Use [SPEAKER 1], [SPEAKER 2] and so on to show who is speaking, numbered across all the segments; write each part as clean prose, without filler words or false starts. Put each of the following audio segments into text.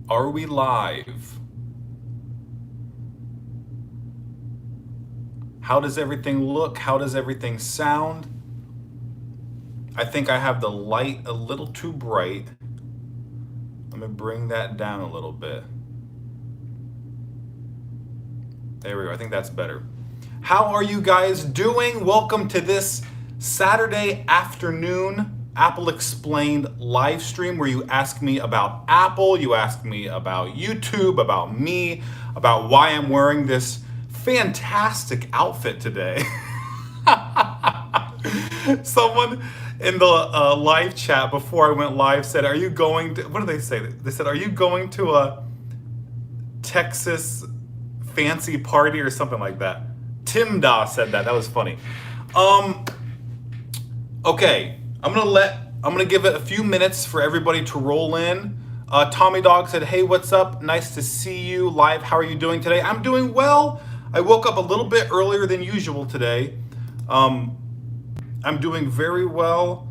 [SPEAKER 1] Are we live? How does everything look? How does everything sound? I think I have the light a little too bright. Let me bring that down a little bit. There we go. I think that's better. How are you guys doing? Welcome to this Saturday afternoon Apple Explained live stream where you ask me about Apple, you ask me about YouTube, about me, about why I'm wearing this fantastic outfit today. Someone in the live chat before I went live said, "Are you going to?" What did they say? They said, "Are you going to a Texas fancy party or something like that?" Tim Da said that. That was funny. Okay, I'm gonna give it a few minutes for everybody to roll in. Tommy Dog said, "Hey, what's up? Nice to see you live. How are you doing today?" I'm doing well. I woke up a little bit earlier than usual today. I'm doing very well.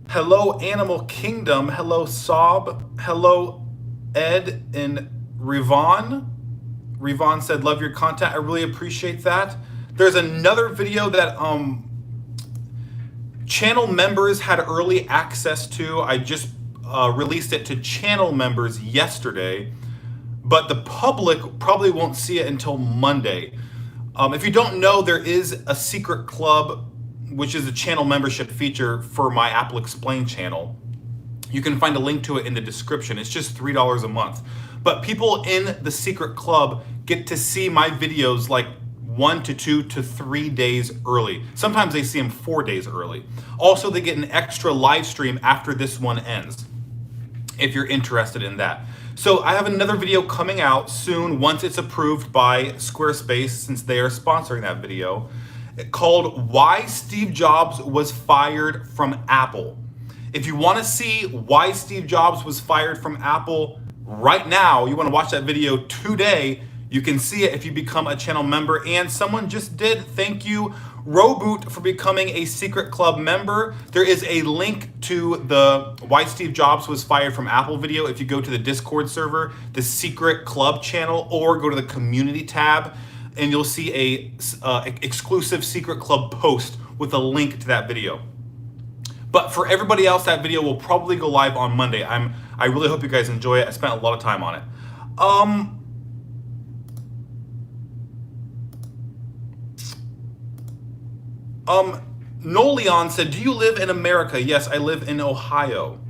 [SPEAKER 1] Hello, Animal Kingdom. Hello, Sob. Hello, Ed and Rivon. Rivon said, "Love your content. I really appreciate that." There's another video that channel members had early access to. I just released it to channel members yesterday, but the public probably won't see it until Monday. If you don't know, there is a secret club, which is a channel membership feature for my Apple Explain channel. You can find a link to it in the description. It's just $3 a month. But people in the secret club get to see my videos like 1 to 2 to 3 days early. Sometimes they see them 4 days early. Also, they get an extra live stream after this one ends, if you're interested in that. So I have another video coming out soon once it's approved by Squarespace, since they are sponsoring that video, called "Why Steve Jobs Was Fired from Apple." If you want to see why Steve Jobs was fired from Apple right now, you want to watch that video today, you can see it if you become a channel member. And someone just did. Thank you, Roboot, for becoming a secret club member. There is a link to the "Why Steve Jobs Was Fired from Apple" video if you go to the Discord server, the secret club channel, or go to the community tab, and you'll see a exclusive secret club post with a link to that video. But for everybody else, that video will probably go live on Monday. I really hope you guys enjoy it. I spent a lot of time on it. Noleon said, "Do you live in America?" Yes, I live in Ohio.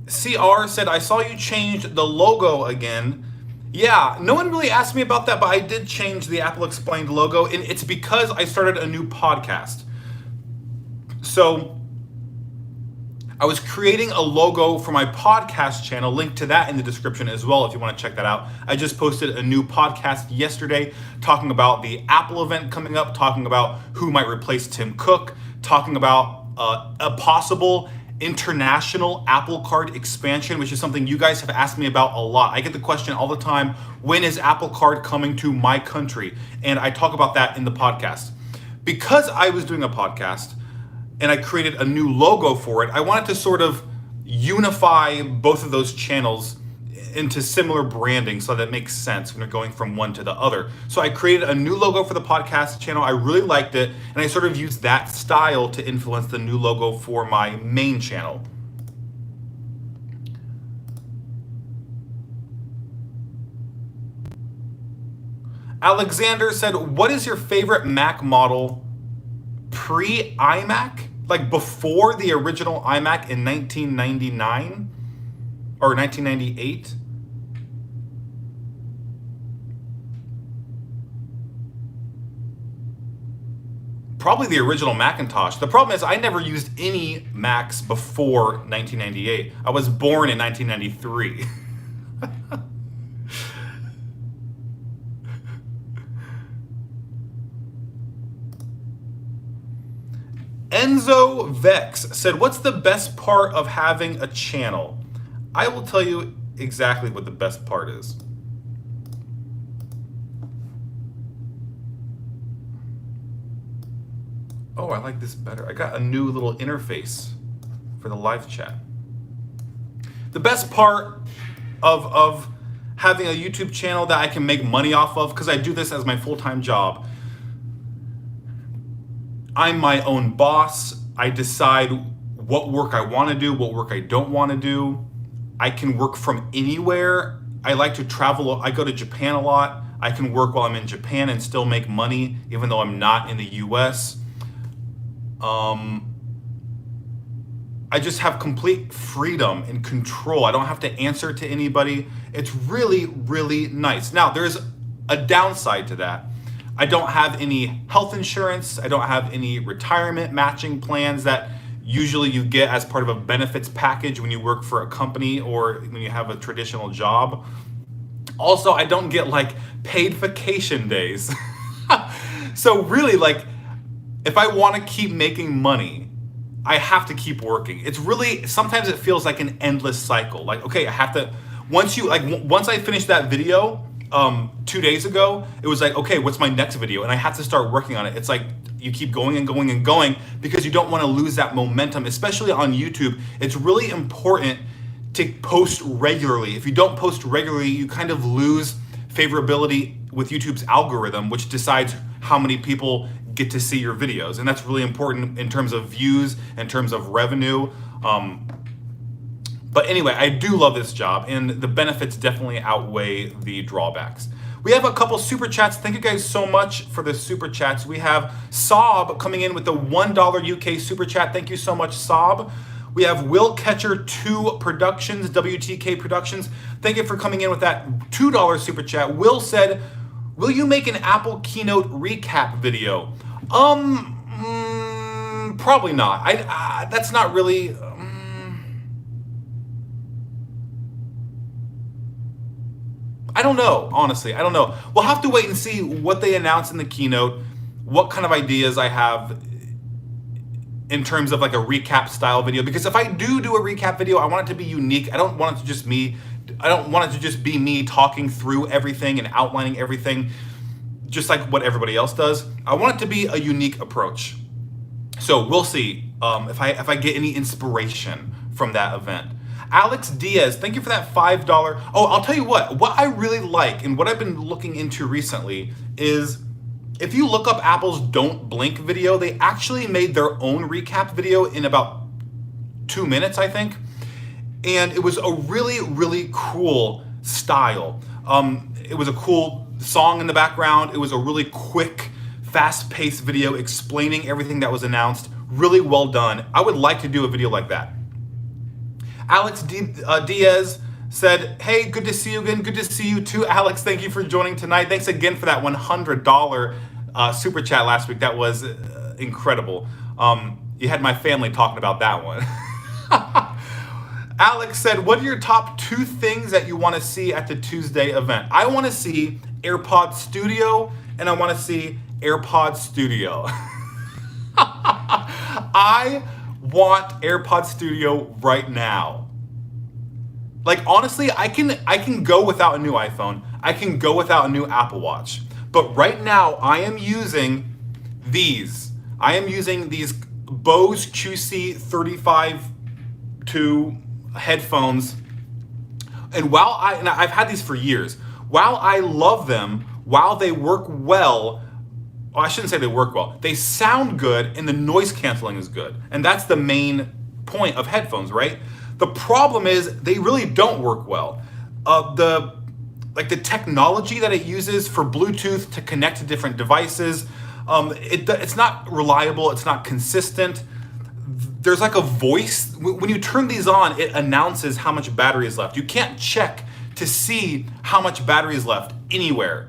[SPEAKER 1] CR said, "I saw you change the logo again." Yeah, no one really asked me about that, but I did change the Apple Explained logo, and it's because I started a new podcast. So I was creating a logo for my podcast channel, link to that in the description as well if you want to check that out. I just posted a new podcast yesterday talking about the Apple event coming up, talking about who might replace Tim Cook, talking about a possible international Apple Card expansion, which is something you guys have asked me about a lot. I get the question all the time, when is Apple Card coming to my country? And I talk about that in the podcast. Because I was doing a podcast and I created a new logo for it, I wanted to sort of unify both of those channels into similar branding so that it makes sense when you're going from one to the other. So I created a new logo for the podcast channel. I really liked it, and I sort of used that style to influence the new logo for my main channel. Alexander said, "What is your favorite Mac model pre-iMac? Like before the original iMac in 1999 or 1998? Probably the original Macintosh. The problem is I never used any Macs before 1998. I was born in 1993. Enzo Vex said, "What's the best part of having a channel?" I will tell you exactly what the best part is. Oh, I like this better. I got a new little interface for the live chat. The best part of having a YouTube channel that I can make money off of, because I do this as my full-time job, I'm my own boss. I decide what work I want to do, what work I don't want to do. I can work from anywhere. I like to travel. I go to Japan a lot. I can work while I'm in Japan and still make money, even though I'm not in the US. I just have complete freedom and control. I don't have to answer to anybody. It's really, really nice. Now, there's a downside to that. I don't have any health insurance. I don't have any retirement matching plans that usually you get as part of a benefits package when you work for a company or when you have a traditional job. Also, I don't get like paid vacation days. So really, like, if I want to keep making money, I have to keep working. It's really, sometimes it feels like an endless cycle. Like, okay, I have to, once I finish that video 2 days ago, it was like, okay, what's my next video? And I have to start working on it. It's like you keep going and going and going because you don't want to lose that momentum, especially on YouTube. It's really important to post regularly. If you don't post regularly, you kind of lose favorability with YouTube's algorithm, which decides how many people get to see your videos. And that's really important in terms of views, in terms of revenue. But anyway, I do love this job, and the benefits definitely outweigh the drawbacks. We have a couple super chats. Thank you guys so much for the super chats. We have Saab coming in with the $1 UK super chat. Thank you so much, Saab. We have Will Catcher 2 Productions, WTK Productions. Thank you for coming in with that $2 super chat. Will said, will you make an Apple keynote recap video? Probably not. That's not really. I don't know, honestly. I don't know. We'll have to wait and see what they announce in the keynote, what kind of ideas I have in terms of like a recap style video. Because if I do a recap video, I want it to be unique. I don't want it to just be me talking through everything and outlining everything just like what everybody else does. I want it to be a unique approach. So we'll see if I get any inspiration from that event. Alex Diaz, thank you for that $5. Oh, I'll tell you what I really like and what I've been looking into recently is if you look up Apple's Don't Blink video, they actually made their own recap video in about 2 minutes, I think. And it was a really, really cool style. It was a cool song in the background. It was a really quick, fast-paced video explaining everything that was announced. Really well done. I would like to do a video like that. Alex Diaz said, hey, good to see you again. Good to see you too, Alex. Thank you for joining tonight. Thanks again for that $100 super chat last week. That was incredible. You had my family talking about that one. Alex said, what are your top 2 things that you want to see at the Tuesday event? I want to see AirPod Studio and I want to see AirPod Studio. I want AirPod Studio right now. Like, honestly, I can go without a new iPhone. I can go without a new Apple Watch. But right now, I am using these. I am using these Bose QC35-2 headphones. And I've had these for years. While I love them, while they work well, I shouldn't say they work well. They sound good and the noise canceling is good. And that's the main point of headphones, right? The problem is they really don't work well. The technology that it uses for Bluetooth to connect to different devices, it's not reliable, it's not consistent. There's like a voice. When you turn these on, it announces how much battery is left. You can't check to see how much battery is left anywhere.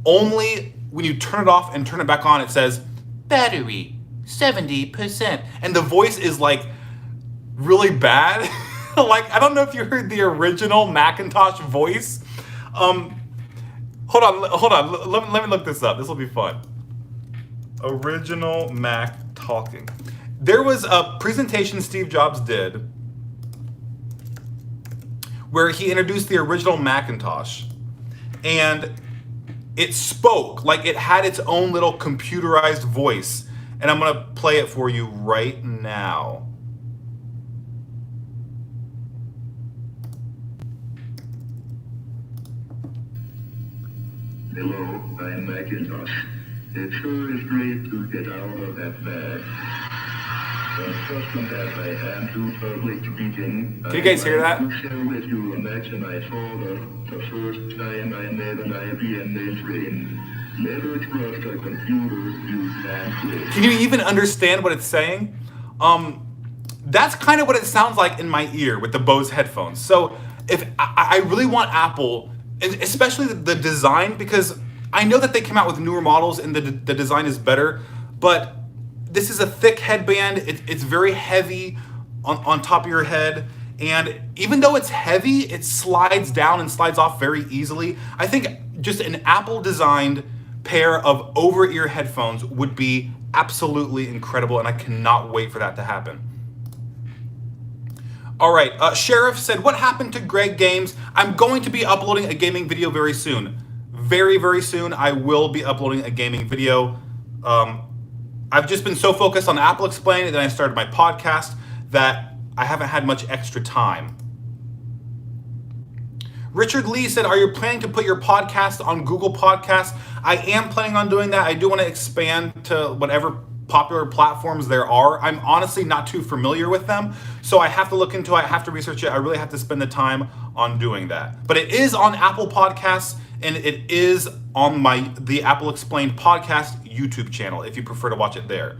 [SPEAKER 1] Only when you turn it off and turn it back on, it says, battery, 70%. And the voice is like really bad. Like, I don't know if you heard the original Macintosh voice. Hold on. Let me look this up. This will be fun. Original Mac talking. There was a presentation Steve Jobs did where he introduced the original Macintosh. And it spoke, like it had its own little computerized voice. And I'm gonna play it for you right now.
[SPEAKER 2] Hello, I'm Macintosh. It sure is great to get out of that bag. Accustomed as I am to public speaking,
[SPEAKER 1] Can you guys hear that?
[SPEAKER 2] to share with you a matching I saw the first time I made an IBM mainframe. Never trust a computer you can't with.
[SPEAKER 1] Can you even understand what it's saying? That's kind of what it sounds like in my ear with the Bose headphones. So if I really want Apple, especially the design, because I know that they came out with newer models and the design is better, but this is a thick headband. It's very heavy on top of your head. And even though it's heavy, it slides down and slides off very easily. I think just an Apple designed pair of over-ear headphones would be absolutely incredible, and I cannot wait for that to happen. All right, Sheriff said, what happened to Greg Games? I'm going to be uploading a gaming video very soon. Very, very soon, I will be uploading a gaming video. I've just been so focused on Apple Explained, and then I started my podcast, that I haven't had much extra time. Richard Lee said, are you planning to put your podcast on Google Podcasts? I am planning on doing that. I do want to expand to whatever popular platforms there are. I'm honestly not too familiar with them, so I have to look into it. I have to research it. I really have to spend the time on doing that. But it is on Apple Podcasts, and it is on the Apple Explained podcast YouTube channel if you prefer to watch it there.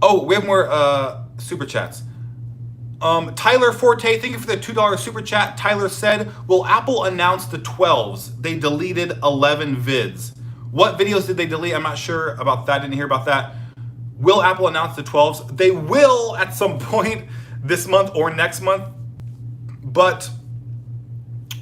[SPEAKER 1] Oh, we have more super chats. Tyler Forte, thank you for the $2 super chat. Tyler said, will Apple announce the 12s? They deleted 11 vids. What videos did they delete? I'm not sure about that. Didn't hear about that. Will Apple announce the 12s? They will at some point this month or next month, but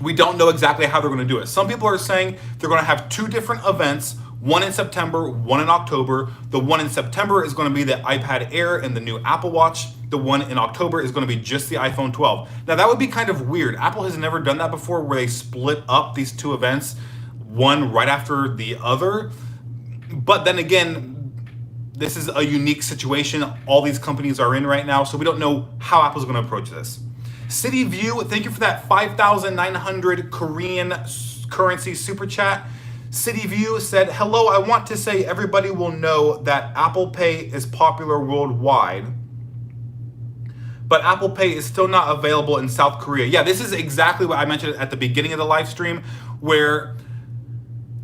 [SPEAKER 1] we don't know exactly how they're going to do it. Some people are saying they're going to have two different events, one in September, one in October. The one in September is going to be the iPad Air and the new Apple Watch. The one in October is going to be just the iPhone 12. Now that would be kind of weird. Apple has never done that before, where they split up these two events, one right after the other. But then again, this is a unique situation all these companies are in right now, so we don't know how Apple's going to approach this. City View, thank you for that 5,900 Korean currency super chat. City View said, hello, I want to say everybody will know that Apple Pay is popular worldwide, but Apple Pay is still not available in South Korea. Yeah, this is exactly what I mentioned at the beginning of the live stream, where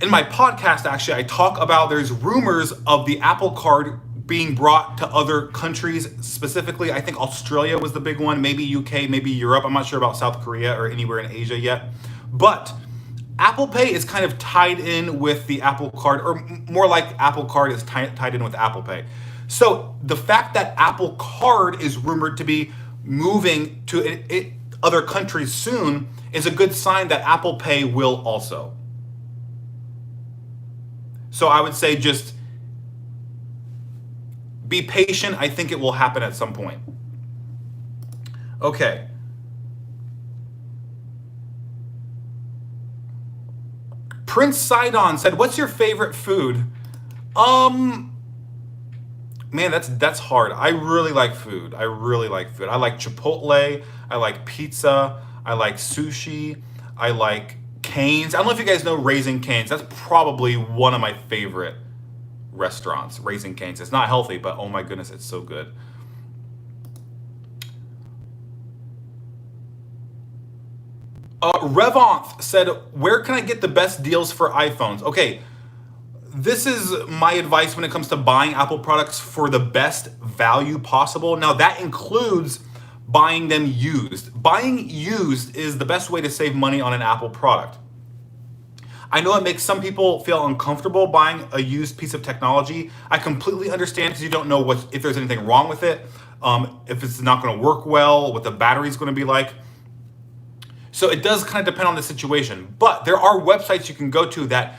[SPEAKER 1] in my podcast, actually, I talk about there's rumors of the Apple Card being brought to other countries. Specifically, I think Australia was the big one, maybe UK, maybe Europe. I'm not sure about South Korea or anywhere in Asia yet. But Apple Pay is kind of tied in with the Apple Card, or more like Apple Card is tied in with Apple Pay. So the fact that Apple Card is rumored to be moving to other countries soon is a good sign that Apple Pay will also. So I would say just be patient. I think it will happen at some point. Okay. Prince Sidon said, what's your favorite food? Man, that's hard. I really like food. I like Chipotle. I like pizza. I like sushi. I like Cane's. I don't know if you guys know Raising Cane's. That's probably one of my favorite restaurants, Raising Cane's. It's not healthy, but oh my goodness, it's so good. Revanth said, where can I get the best deals for iPhones? Okay, this is my advice when it comes to buying Apple products for the best value possible. Now that includes buying them used. Buying used is the best way to save money on an Apple product. I know it makes some people feel uncomfortable buying a used piece of technology. I completely understand, because you don't know if there's anything wrong with it, if it's not going to work well, what the battery's going to be like. So it does kind of depend on the situation. But there are websites you can go to that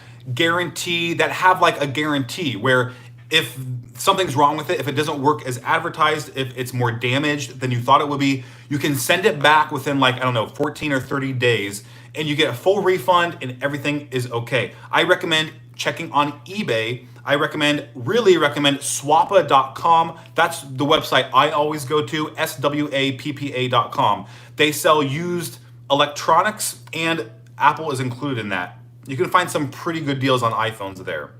[SPEAKER 1] have like a guarantee, where if something's wrong with it, if it doesn't work as advertised, if it's more damaged than you thought it would be, you can send it back within 14 or 30 days, and you get a full refund and everything is okay. I recommend checking on eBay. I really recommend swappa.com. That's the website I always go to, swappa.com. They sell used electronics and Apple is included in that. You can find some pretty good deals on iPhones there.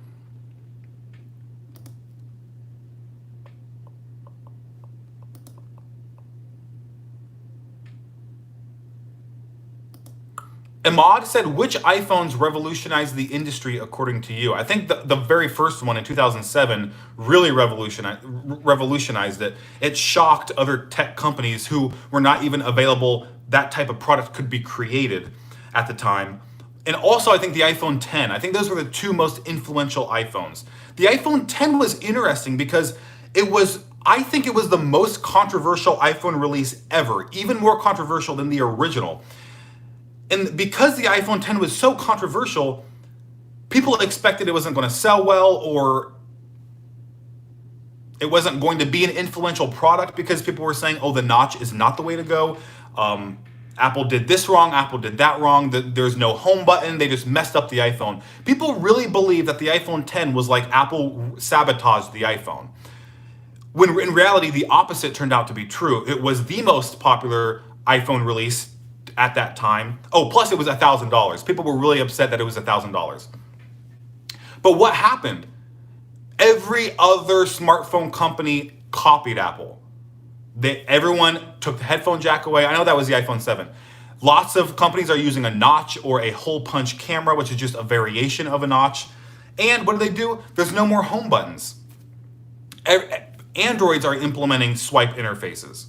[SPEAKER 1] Ahmad said, which iPhones revolutionized the industry according to you? I think the very first one in 2007 really revolutionized it. It shocked other tech companies who were not even available. That type of product could be created at the time. And also, I think the iPhone 10. I think those were the two most influential iPhones. The iPhone 10 was interesting because I think it was the most controversial iPhone release ever, even more controversial than the original. And because the iPhone 10 was so controversial, people expected it wasn't going to sell well, or it wasn't going to be an influential product because people were saying, oh, the notch is not the way to go. Apple did this wrong, Apple did that wrong, there's no home button, they just messed up the iPhone. People really believed that the iPhone 10 was like Apple sabotaged the iPhone. When in reality, the opposite turned out to be true. It was the most popular iPhone release at that time. Oh, plus it was $1,000. People were really upset that it was $1,000. But what happened? Every other smartphone company copied Apple. Everyone took the headphone jack away. I know that was the iPhone 7. Lots of companies are using a notch or a hole punch camera, which is just a variation of a notch. And what do? There's no more home buttons. Androids are implementing swipe interfaces.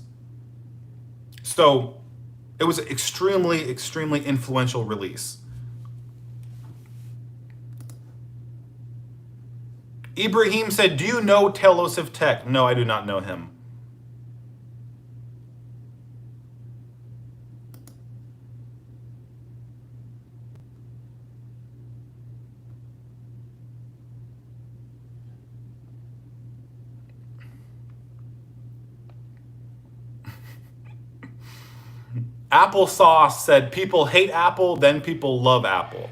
[SPEAKER 1] So it was an extremely, extremely influential release. Ibrahim said, do you know Tailosive Tech? No, I do not know him. Applesauce said, people hate Apple, then people love Apple.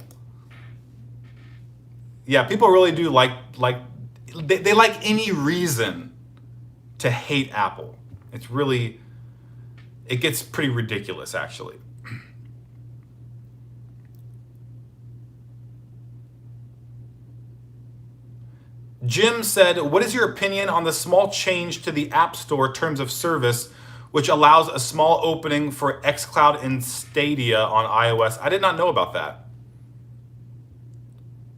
[SPEAKER 1] Yeah, people really do they like any reason to hate Apple. It gets pretty ridiculous, actually. Jim said, what is your opinion on the small change to the App Store terms of service, which allows a small opening for xCloud and Stadia on iOS? I did not know about that.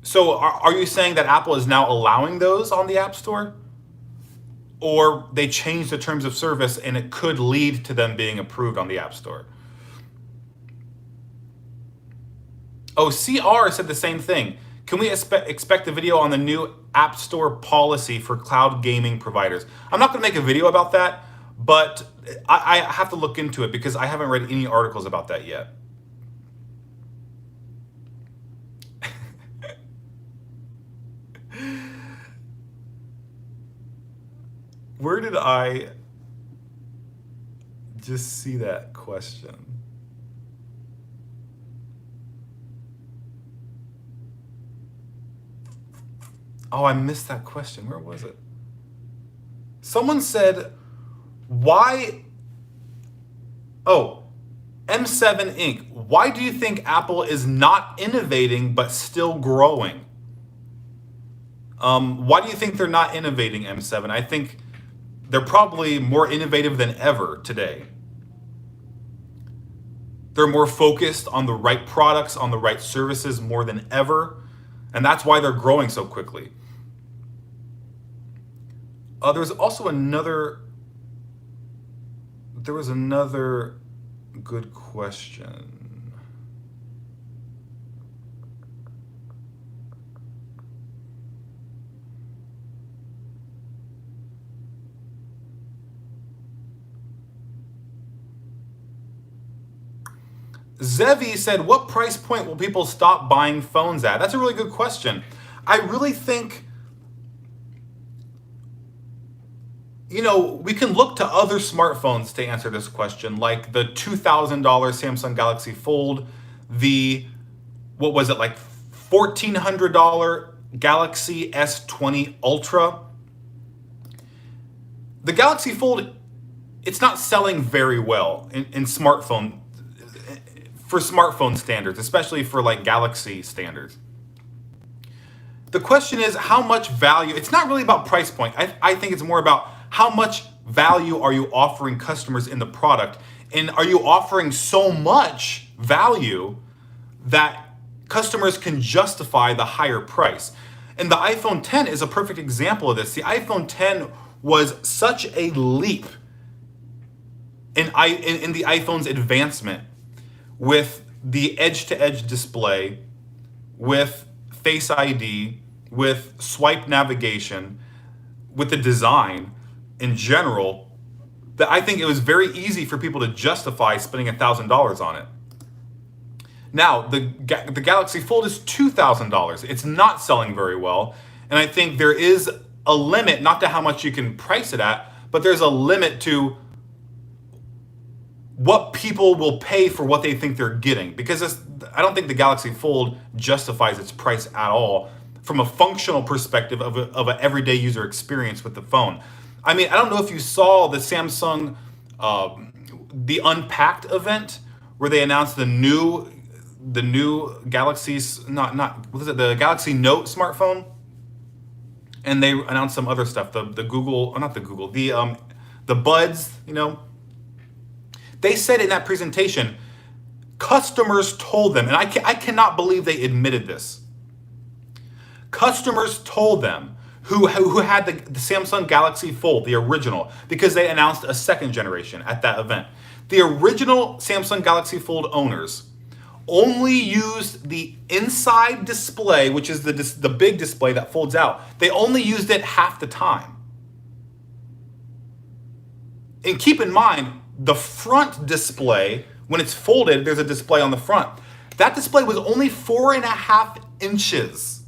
[SPEAKER 1] So are you saying that Apple is now allowing those on the App Store? Or they changed the terms of service and it could lead to them being approved on the App Store? Oh, CR said the same thing. Can we expect a video on the new App Store policy for cloud gaming providers? I'm not going to make a video about that, but I have to look into it because I haven't read any articles about that yet. Where did I just see that question? Oh, I missed that question. Where was it? Someone said, why? Oh, M7 Inc. Why do you think Apple is not innovating but still growing? Why do you think they're not innovating, M7? I think they're probably more innovative than ever today. They're more focused on the right products, on the right services more than ever. And that's why they're growing so quickly. There's also another good question. Zevi said, what price point will people stop buying phones at? That's a really good question. I really think, we can look to other smartphones to answer this question, like the $2,000 Samsung Galaxy Fold, the, $1,400 Galaxy S20 Ultra. The Galaxy Fold, it's not selling very well in smartphone. for smartphone standards, especially for like Galaxy standards. The question is how much value, it's not really about price point. I think it's more about how much value are you offering customers in the product, and are you offering so much value that customers can justify the higher price. And the iPhone 10 is a perfect example of this. The iPhone 10 was such a leap in the iPhone's advancement, with the edge-to-edge display, with Face ID, with swipe navigation, with the design in general, that I think it was very easy for people to justify spending $1,000 on it. Now, the Galaxy Fold is $2,000. It's not selling very well, and I think there is a limit, not to how much you can price it at, but there's a limit to what people will pay for what they think they're getting. Because I don't think the Galaxy Fold justifies its price at all from a functional perspective of an everyday user experience with the phone. I mean, I don't know if you saw the Samsung, the Unpacked event, where they announced the new Galaxy's, the Galaxy Note smartphone, and they announced some other stuff. The Google, or not the Google, the Buds, They said in that presentation, customers told them, and I cannot believe they admitted this. Customers told them who had the Samsung Galaxy Fold, the original, because they announced a second generation at that event. The original Samsung Galaxy Fold owners only used the inside display, which is the big display that folds out. They only used it half the time. And keep in mind, the front display, when it's folded, there's a display on the front. That display was only 4.5 inches.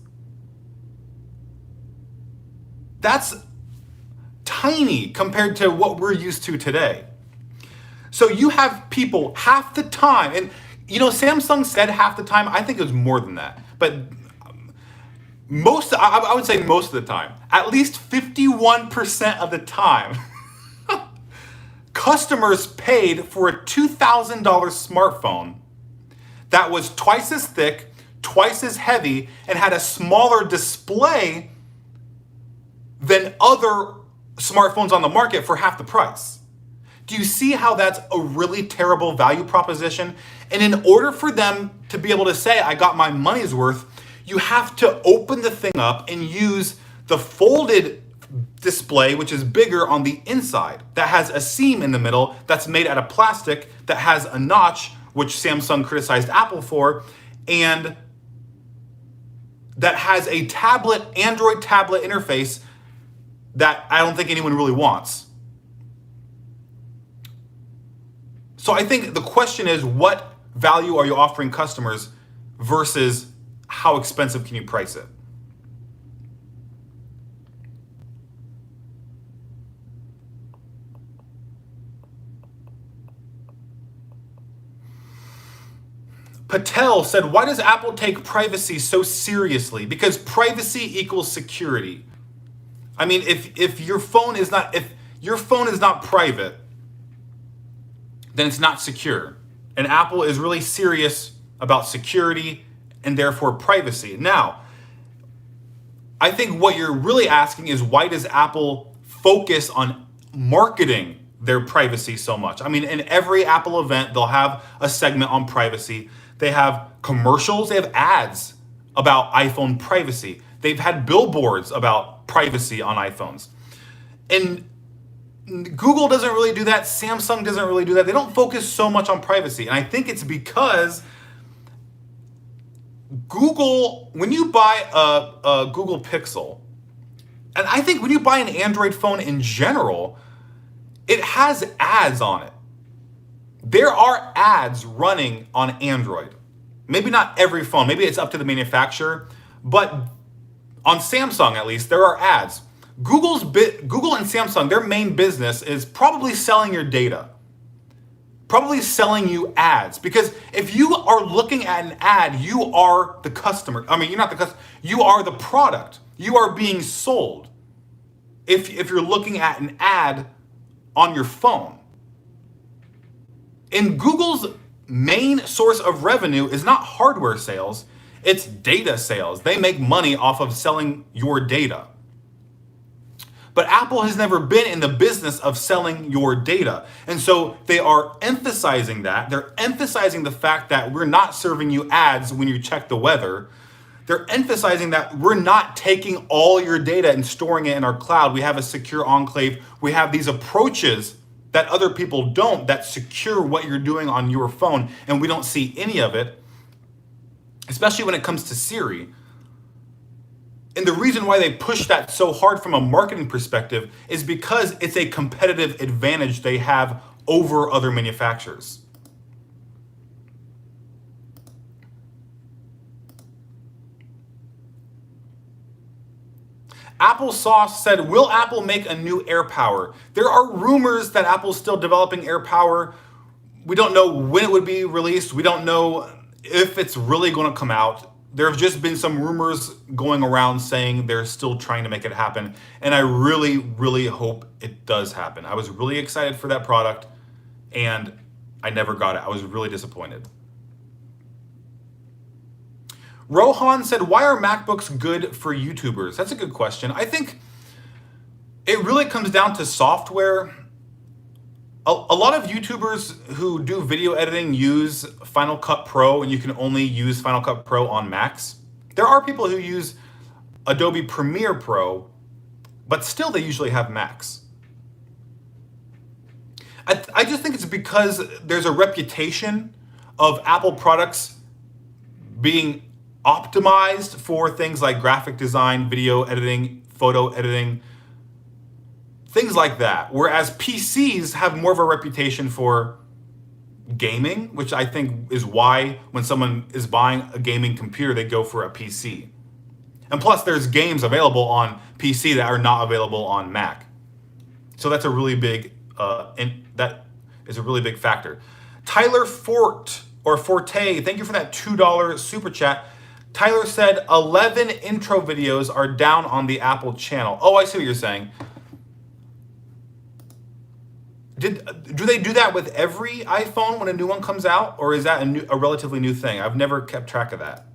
[SPEAKER 1] That's tiny compared to what we're used to today. So you have people half the time, and Samsung said half the time. I think it was more than that, but I would say most of the time, at least 51% of the time, customers paid for a $2,000 smartphone that was twice as thick, twice as heavy, and had a smaller display than other smartphones on the market for half the price. Do you see how that's a really terrible value proposition? And in order for them to be able to say, I got my money's worth, you have to open the thing up and use the folded display, which is bigger on the inside, that has a seam in the middle, that's made out of plastic, that has a notch, which Samsung criticized Apple for, and that has a Android tablet interface that I don't think anyone really wants. So I think the question is, what value are you offering customers versus how expensive can you price it? Patel said, why does Apple take privacy so seriously? Because privacy equals security. I mean, if your phone is not private, then it's not secure. And Apple is really serious about security and therefore privacy. Now, I think what you're really asking is, why does Apple focus on marketing their privacy so much? I mean, in every Apple event, they'll have a segment on privacy. They have commercials, they have ads about iPhone privacy. They've had billboards about privacy on iPhones. And Google doesn't really do that. Samsung doesn't really do that. They don't focus so much on privacy. And I think it's because Google, when you buy a Google Pixel, and I think when you buy an Android phone in general, it has ads on it. There are ads running on Android. Maybe not every phone. Maybe it's up to the manufacturer. But on Samsung, at least, there are ads. Google and Samsung, their main business is probably selling your data. Probably selling you ads. Because if you are looking at an ad, you are the customer. I mean, you're not the customer. You are the product. You are being sold. If you're looking at an ad on your phone. And Google's main source of revenue is not hardware sales, it's data sales. They make money off of selling your data. But Apple has never been in the business of selling your data. And so they are emphasizing that. They're emphasizing the fact that we're not serving you ads when you check the weather. They're emphasizing that we're not taking all your data and storing it in our cloud. We have a secure enclave. We have these approaches that other people don't that secure what you're doing on your phone, and we don't see any of it, especially when it comes to Siri. And the reason why they push that so hard from a marketing perspective is because it's a competitive advantage they have over other manufacturers. Apple Sauce said, will Apple make a new AirPower? There are rumors that Apple's still developing AirPower. We don't know when it would be released. We don't know if it's really going to come out. There have just been some rumors going around saying they're still trying to make it happen. And I really, really hope it does happen. I was really excited for that product and I never got it. I was really disappointed. Rohan said, why are MacBooks good for YouTubers? That's a good question. I think it really comes down to software. A lot of YouTubers who do video editing use Final Cut Pro, and you can only use Final Cut Pro on Macs. There are people who use Adobe Premiere Pro, but still they usually have Macs. I just think it's because there's a reputation of Apple products being optimized for things like graphic design, video editing, photo editing, things like that. Whereas PCs have more of a reputation for gaming, which I think is why when someone is buying a gaming computer, they go for a PC. And plus there's games available on PC that are not available on Mac. So that's a really big, that is a really big factor. Tyler Forte, thank you for that $2 super chat. Tyler said 11 intro videos are down on the Apple channel. Oh, I see what you're saying. Do they do that with every iPhone when a new one comes out, or is that a relatively new thing? I've never kept track of that.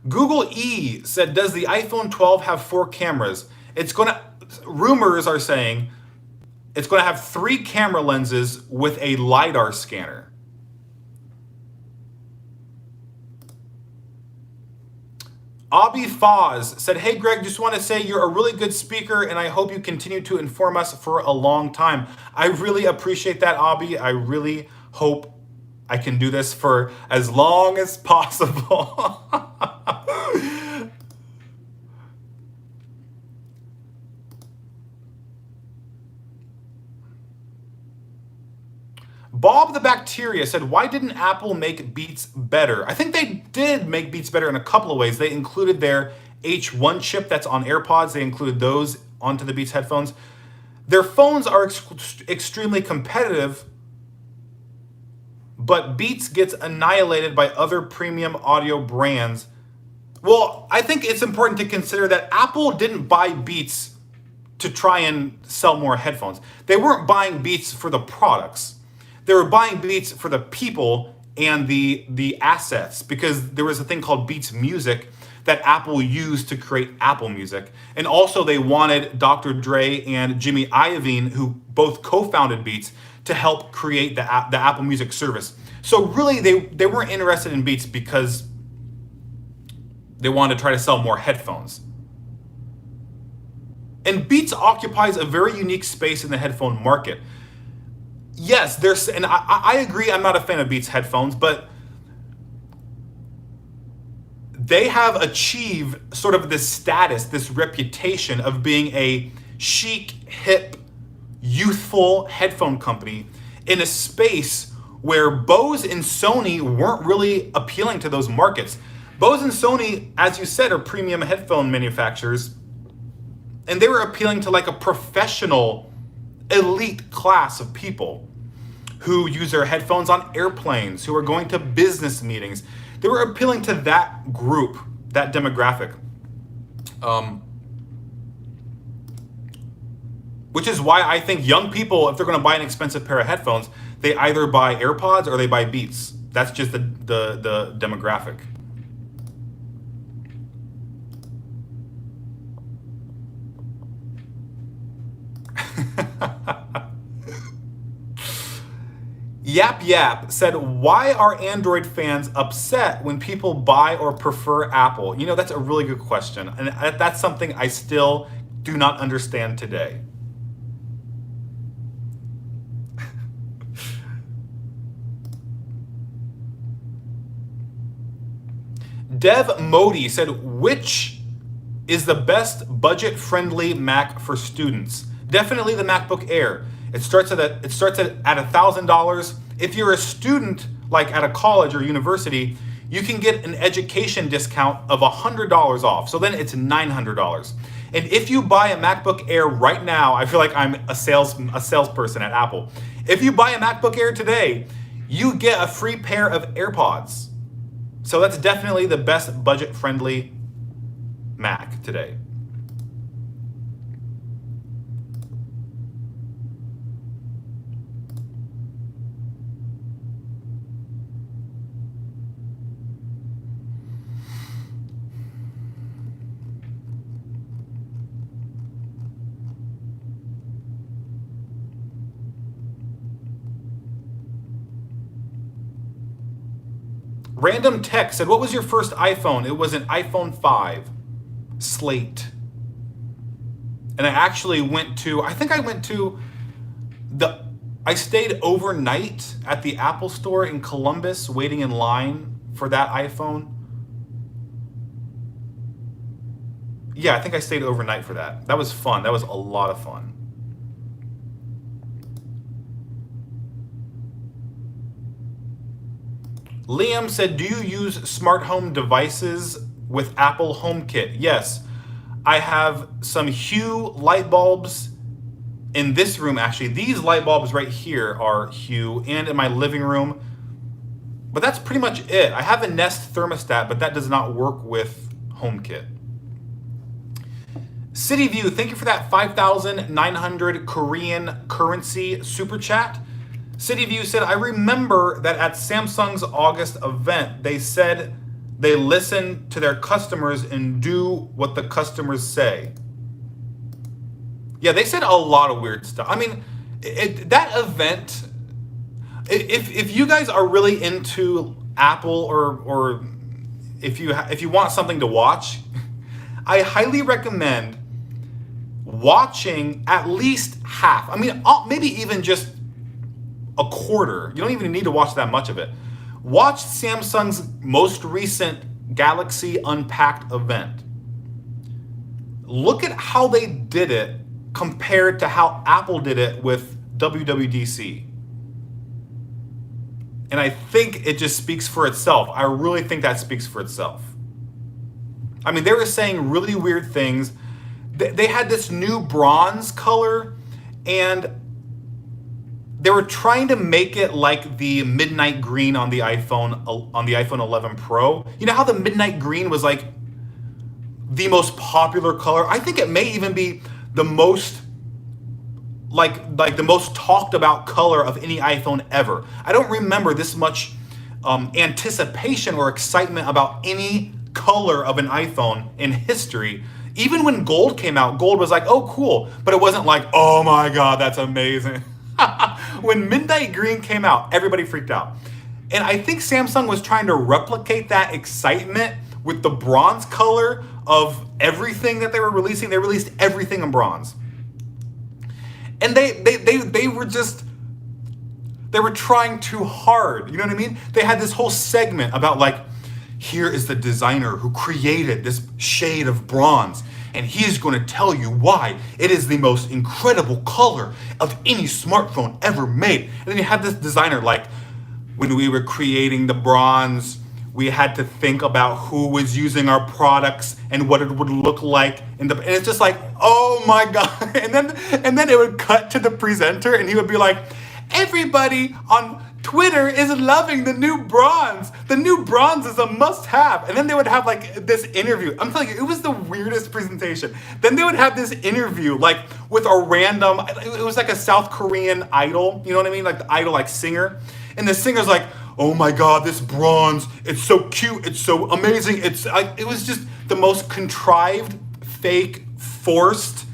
[SPEAKER 1] Google E said, does the iPhone 12 have 4 cameras? Rumors are saying it's going to have 3 camera lenses with a LiDAR scanner. Abi Foz said, hey Greg, just want to say you're a really good speaker and I hope you continue to inform us for a long time. I really appreciate that, Abi. I really hope I can do this for as long as possible. Bob the Bacteria said, why didn't Apple make Beats better? I think they did make Beats better in a couple of ways. They included their H1 chip that's on AirPods. They included those onto the Beats headphones. Their phones are extremely competitive, but Beats gets annihilated by other premium audio brands. Well, I think it's important to consider that Apple didn't buy Beats to try and sell more headphones. They weren't buying Beats for the products. They were buying Beats for the people and the assets, because there was a thing called Beats Music that Apple used to create Apple Music. And also they wanted Dr. Dre and Jimmy Iovine, who both co-founded Beats, to help create the Apple Music service. So really they weren't interested in Beats because they wanted to try to sell more headphones. And Beats occupies a very unique space in the headphone market. Yes, and I agree, I'm not a fan of Beats headphones, but they have achieved sort of this status, this reputation of being a chic, hip, youthful headphone company in a space where Bose and Sony weren't really appealing to those markets. Bose and Sony, as you said, are premium headphone manufacturers, and they were appealing to like a professional, elite class of people who use their headphones on airplanes, who are going to business meetings. They were appealing to that group, that demographic. Which is why I think young people, if they're going to buy an expensive pair of headphones, they either buy AirPods or they buy Beats. That's just the demographic. Yap Yap said, why are Android fans upset when people buy or prefer Apple? You know, that's a really good question. And that's something I still do not understand today. Dev Modi said, which is the best budget-friendly Mac for students? Definitely the MacBook Air. It starts at $1,000. If you're a student, like at a college or university, you can get an education discount of $100 off. So then it's $900. And if you buy a MacBook Air right now, I feel like I'm a salesperson at Apple. If you buy a MacBook Air today, you get a free pair of AirPods. So that's definitely the best budget-friendly Mac today. Random Tech said, what was your first iPhone? It was an iPhone 5 Slate. And I stayed overnight at the Apple store in Columbus waiting in line for that iPhone. Yeah, I think I stayed overnight for that. That was fun. That was a lot of fun. Liam said, do you use smart home devices with Apple HomeKit? Yes. I have some Hue light bulbs in this room, actually. These light bulbs right here are Hue, and in my living room. But that's pretty much it. I have a Nest thermostat, but that does not work with HomeKit. CityView, thank you for that 5,900 Korean currency super chat. CityView said, I remember that at Samsung's August event, they said they listen to their customers and do what the customers say. Yeah, they said a lot of weird stuff. I mean, that event, if you guys are really into Apple or if you want something to watch, I highly recommend watching at least half. I mean, maybe even just a quarter. You don't even need to watch that much of it. Watch Samsung's most recent Galaxy Unpacked event. Look at how they did it compared to how Apple did it with WWDC. And I think it just speaks for itself. I really think that speaks for itself. I mean, they were saying really weird things. They had this new bronze color, and they were trying to make it like the midnight green on the iPhone 11 Pro. You know how the midnight green was like the most popular color? I think it may even be the most like the most talked about color of any iPhone ever. I don't remember this much anticipation or excitement about any color of an iPhone in history. Even when gold came out, gold was like, oh, cool. But it wasn't like, oh my God, that's amazing. When midnight green came out, everybody freaked out. And I think Samsung was trying to replicate that excitement with the bronze color of everything that they were releasing. They released everything in bronze. And they were trying too hard. You know what I mean? They had this whole segment about like, here is the designer who created this shade of bronze, and he's going to tell you why it is the most incredible color of any smartphone ever made. And then you have this designer like, when we were creating the bronze, we had to think about who was using our products and what it would look like. And it's just like, oh my God. And then it would cut to the presenter, and he would be like, everybody on Twitter is loving the new bronze. The new bronze is a must-have. And then they would have like this interview. I'm telling you, it was the weirdest presentation. Then they would have this interview like with a random, it was like a South Korean idol, you know what I mean? Like the idol, like singer. And the singer's like, oh my God, this bronze, it's so cute, it's so amazing. It was just the most contrived, fake, forced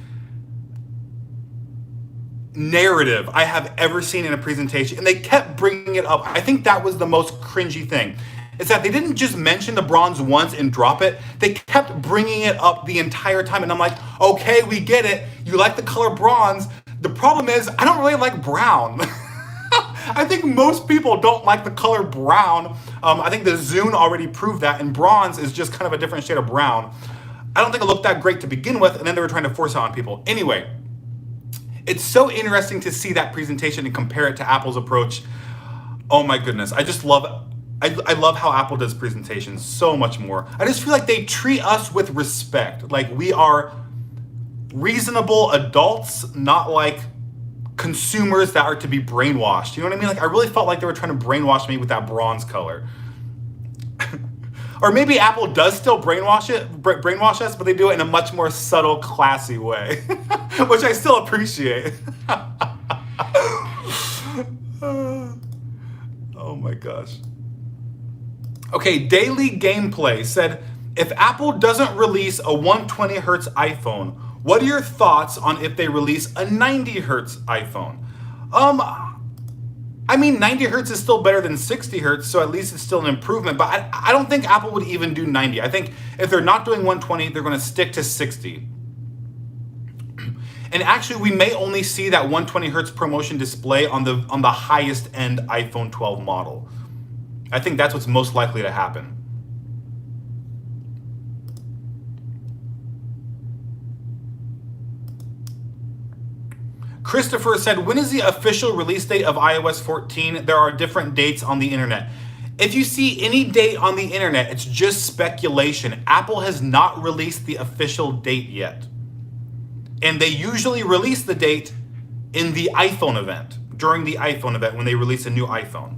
[SPEAKER 1] narrative I have ever seen in a presentation, and they kept bringing it up. I think that was the most cringy thing, is that they didn't just mention the bronze once and drop it. They kept bringing it up the entire time, and I'm like, okay, we get it. You like the color bronze. The problem is, I don't really like brown. I think most people don't like the color brown. I think the Zune already proved that, and bronze is just kind of a different shade of brown. I don't think it looked that great to begin with, and then they were trying to force it on people. Anyway, it's so interesting to see that presentation and compare it to Apple's approach. Oh my goodness, I just love, I love how Apple does presentations so much more. I just feel like they treat us with respect. Like we are reasonable adults, not like consumers that are to be brainwashed. You know what I mean? Like I really felt like they were trying to brainwash me with that bronze color. Or maybe Apple does still brainwash us, but they do it in a much more subtle, classy way, which I still appreciate. Oh my gosh. Okay, Daily Gameplay said, if Apple doesn't release a 120 hertz iPhone, what are your thoughts on if they release a 90 hertz iPhone? I mean, 90 hertz is still better than 60 hertz, so at least it's still an improvement. But I don't think Apple would even do 90. I think if they're not doing 120, they're going to stick to 60. And actually, we may only see that 120 hertz ProMotion display on the highest end iPhone 12 model. I think that's what's most likely to happen. Christopher said, when is the official release date of iOS 14? There are different dates on the internet. If you see any date on the internet, it's just speculation. Apple has not released the official date yet. And they usually release the date in the iPhone event, during the iPhone event when they release a new iPhone.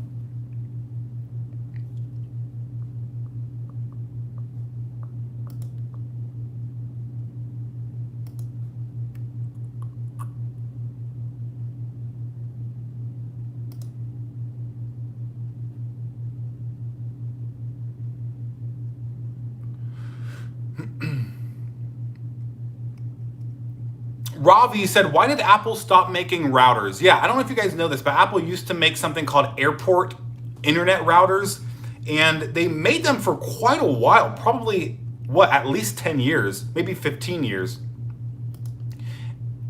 [SPEAKER 1] Ravi said, why did Apple stop making routers? Yeah, I don't know if you guys know this, but Apple used to make something called airport internet routers, and they made them for quite a while, probably, at least 10 years, maybe 15 years.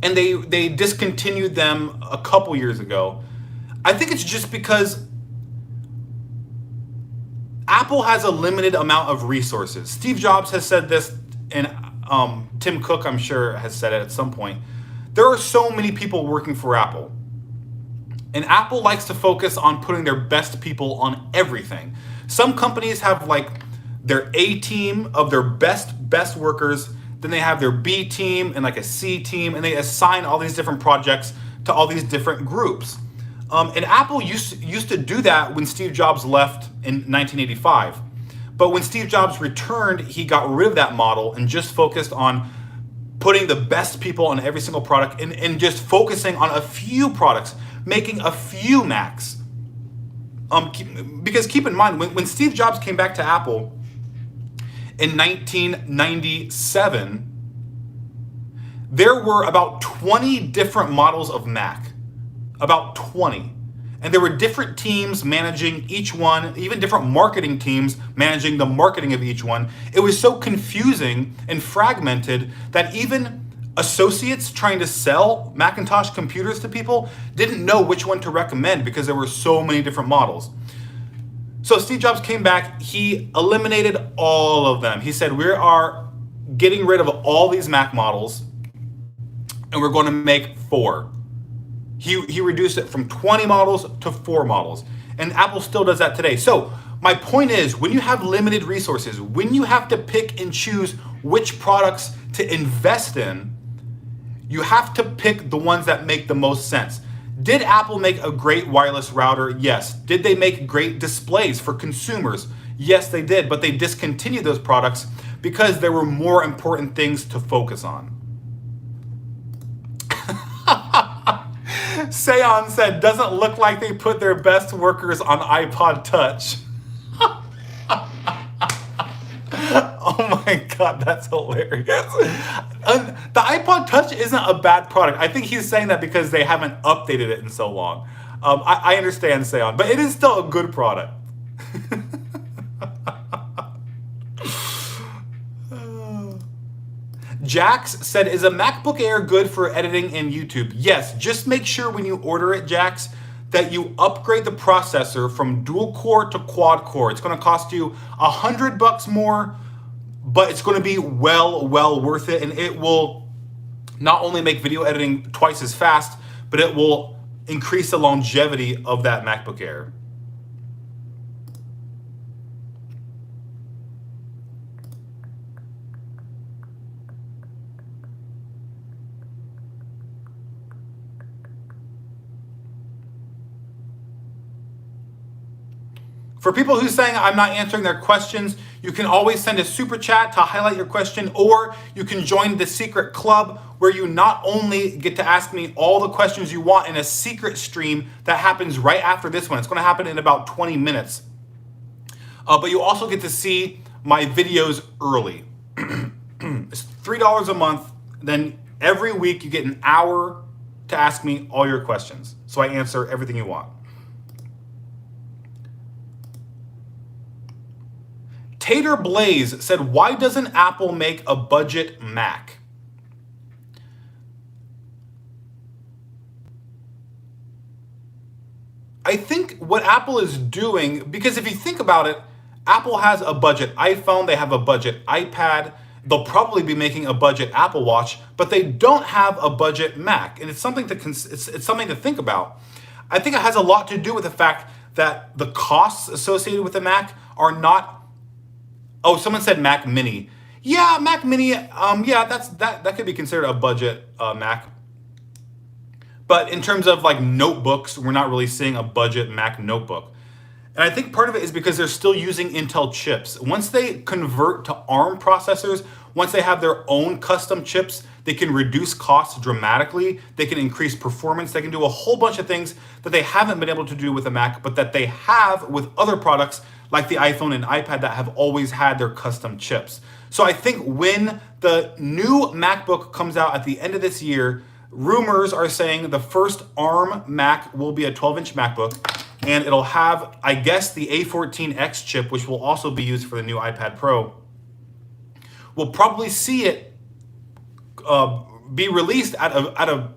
[SPEAKER 1] And they discontinued them a couple years ago. I think it's just because Apple has a limited amount of resources. Steve Jobs has said this, and Tim Cook, I'm sure, has said it at some point. There are so many people working for Apple. And Apple likes to focus on putting their best people on everything. Some companies have like their A team of their best workers. Then they have their B team and like a C team. And they assign all these different projects to all these different groups. And Apple used to do that when Steve Jobs left in 1985. But when Steve Jobs returned, he got rid of that model and just focused on putting the best people on every single product and just focusing on a few products, making a few Macs. Because keep in mind, when Steve Jobs came back to Apple in 1997, there were about 20 different models of Mac. About 20. And there were different teams managing each one, even different marketing teams managing the marketing of each one. It was so confusing and fragmented that even associates trying to sell Macintosh computers to people didn't know which one to recommend because there were so many different models. So Steve Jobs came back, he eliminated all of them. He said, we are getting rid of all these Mac models and we're going to make 4. He reduced it from 20 models to 4 models. And Apple still does that today. So my point is, when you have limited resources, when you have to pick and choose which products to invest in, you have to pick the ones that make the most sense. Did Apple make a great wireless router? Yes. Did they make great displays for consumers? Yes, they did, but they discontinued those products because there were more important things to focus on. Seon said, doesn't look like they put their best workers on iPod Touch. Oh my God, that's hilarious. The iPod Touch isn't a bad product. I think he's saying that because they haven't updated it in so long. I understand, Seon, but it is still a good product. Jax said, is a MacBook Air good for editing in YouTube? Yes, just make sure when you order it, Jax, that you upgrade the processor from dual core to quad core. It's going to cost you $100 more, but it's going to be well worth it. And it will not only make video editing twice as fast, but it will increase the longevity of that MacBook Air. For people who are saying I'm not answering their questions, you can always send a super chat to highlight your question, or you can join the secret club where you not only get to ask me all the questions you want in a secret stream that happens right after this one. It's going to happen in about 20 minutes. But you also get to see my videos early. It's $3 a month. Then every week you get an hour to ask me all your questions. So I answer everything you want. Tater Blaze said, why doesn't Apple make a budget Mac? I think what Apple is doing, because if you think about it, Apple has a budget iPhone, they have a budget iPad, they'll probably be making a budget Apple Watch, but they don't have a budget Mac. And it's something to it's something to think about. I think it has a lot to do with the fact that the costs associated with the Mac are not. Oh, someone said Mac Mini. Yeah, Mac Mini. Yeah, that could be considered a budget Mac. But in terms of like notebooks, we're not really seeing a budget Mac notebook. And I think part of it is because they're still using Intel chips. Once they convert to ARM processors, once they have their own custom chips, they can reduce costs dramatically. They can increase performance. They can do a whole bunch of things that they haven't been able to do with the Mac, but that they have with other products like the iPhone and iPad that have always had their custom chips. So I think when the new MacBook comes out at the end of this year, rumors are saying the first ARM Mac will be a 12-inch MacBook, and it'll have, I guess, the A14X chip, which will also be used for the new iPad Pro. We'll probably see it be released at a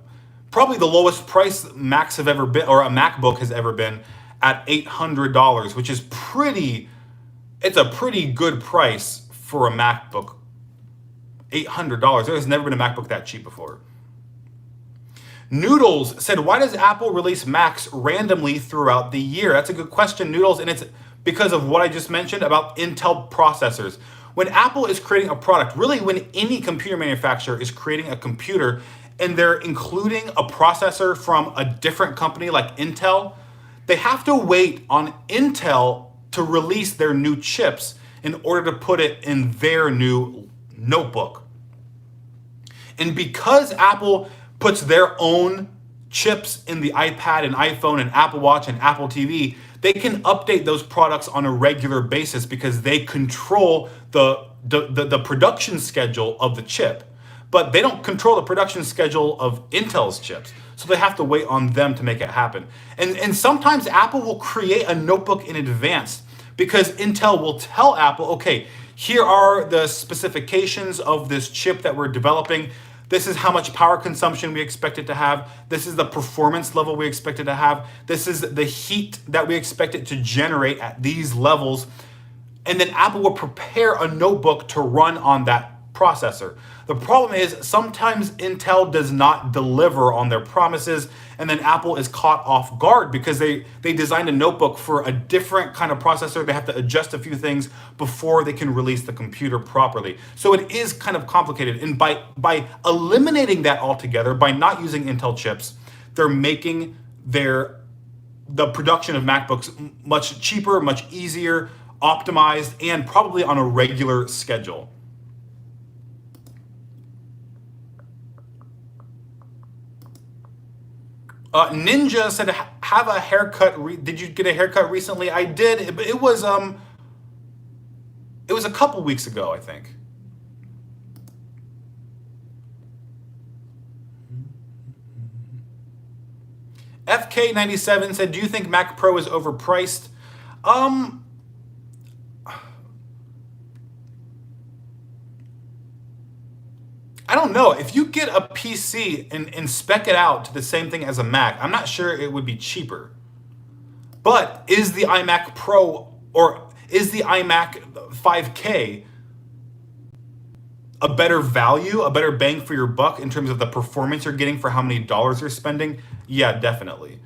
[SPEAKER 1] probably the lowest price Macs have ever been, or a MacBook has ever been, at $800, which is it's a pretty good price for a MacBook. $800. There's never been a MacBook that cheap before. Noodles said, why does Apple release Macs randomly throughout the year? That's a good question, Noodles, and it's because of what I just mentioned about Intel processors. When Apple is creating a product, really when any computer manufacturer is creating a computer and they're including a processor from a different company like Intel, they have to wait on Intel to release their new chips in order to put it in their new notebook. And because Apple puts their own chips in the iPad and iPhone and Apple Watch and Apple TV, they can update those products on a regular basis because they control the production schedule of the chip. But they don't control the production schedule of Intel's chips. So they have to wait on them to make it happen. And sometimes Apple will create a notebook in advance because Intel will tell Apple, okay, here are the specifications of this chip that we're developing. This is how much power consumption we expect it to have. This is the performance level we expect it to have. This is the heat that we expect it to generate at these levels. And then Apple will prepare a notebook to run on that processor. The problem is sometimes Intel does not deliver on their promises, and then Apple is caught off guard because they designed a notebook for a different kind of processor. They have to adjust a few things before they can release the computer properly. So it is kind of complicated. And by eliminating that altogether, by not using Intel chips, they're making the production of MacBooks much cheaper, much easier, optimized, and probably on a regular schedule. Ninja said, "Have a haircut. Did you get a haircut recently?" I did. It was a couple weeks ago, I think. FK97 said, "Do you think Mac Pro is overpriced?" I don't know. If you get a PC and spec it out to the same thing as a Mac, I'm not sure it would be cheaper. But is the iMac Pro or is the iMac 5K a better value, a better bang for your buck in terms of the performance you're getting for how many dollars you're spending? Yeah, definitely.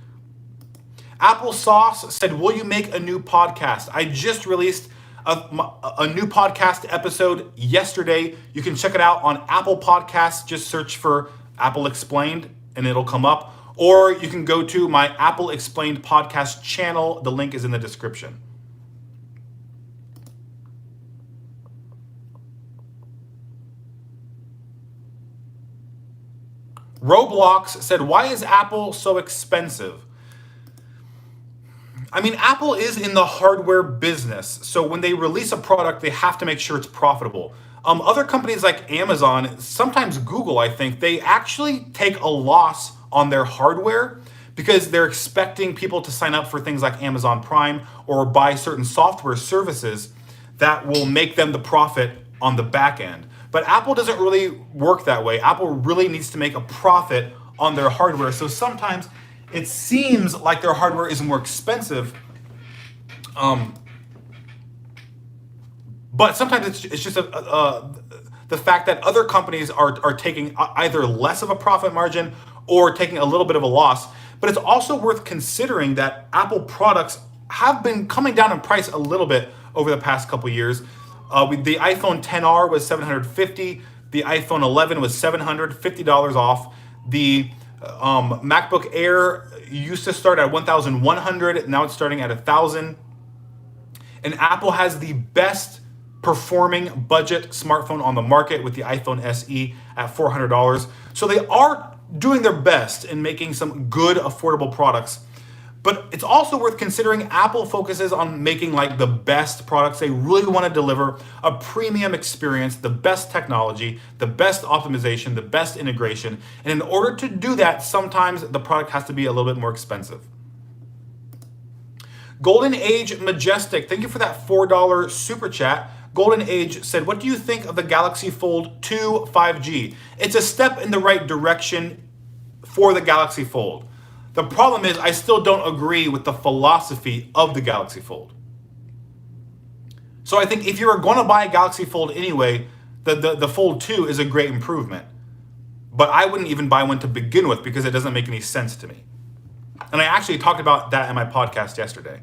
[SPEAKER 1] Applesauce said, "Will you make a new podcast?" I just released a new podcast episode yesterday. You can check it out on Apple Podcasts. Just search for Apple Explained and it'll come up. Or you can go to my Apple Explained podcast channel. The link is in the description. Roblox said, "Why is Apple so expensive?" I mean, Apple is in the hardware business, so when they release a product, they have to make sure it's profitable. Other companies like Amazon, sometimes Google, I think, they actually take a loss on their hardware because they're expecting people to sign up for things like Amazon Prime or buy certain software services that will make them the profit on the back end. But Apple doesn't really work that way. Apple really needs to make a profit on their hardware. So sometimes it seems like their hardware is more expensive, but sometimes it's just the fact that other companies are taking either less of a profit margin or taking a little bit of a loss. But it's also worth considering that Apple products have been coming down in price a little bit over the past couple years. The iPhone XR was $750. The iPhone 11 was $750 off. The MacBook Air used to start at $1,100. Now it's starting at $1,000. And Apple has the best performing budget smartphone on the market with the iPhone SE at $400. So they are doing their best in making some good, affordable products. But it's also worth considering Apple focuses on making like the best products. They really want to deliver a premium experience, the best technology, the best optimization, the best integration. And in order to do that, sometimes the product has to be a little bit more expensive. Golden Age Majestic, thank you for that $4 super chat. Golden Age said, "What do you think of the Galaxy Fold 2 5G? It's a step in the right direction for the Galaxy Fold. The problem is I still don't agree with the philosophy of the Galaxy Fold. So I think if you were going to buy a Galaxy Fold anyway, the Fold 2 is a great improvement. But I wouldn't even buy one to begin with because it doesn't make any sense to me." And I actually talked about that in my podcast yesterday.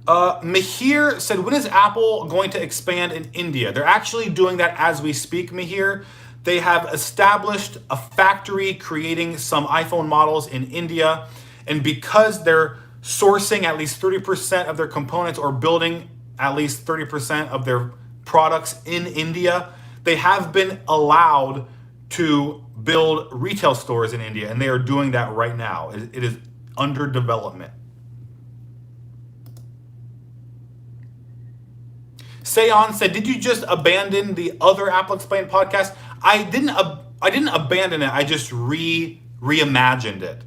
[SPEAKER 1] Mihir said, "When is Apple going to expand in India?" They're actually doing that as we speak, Mihir. They have established a factory creating some iPhone models in India. And because they're sourcing at least 30% of their components or building at least 30% of their products in India, they have been allowed to build retail stores in India. And they are doing that right now. It is under development. Seon said, "Did you just abandon the other Apple Explained podcast?" I didn't abandon it. I just reimagined it.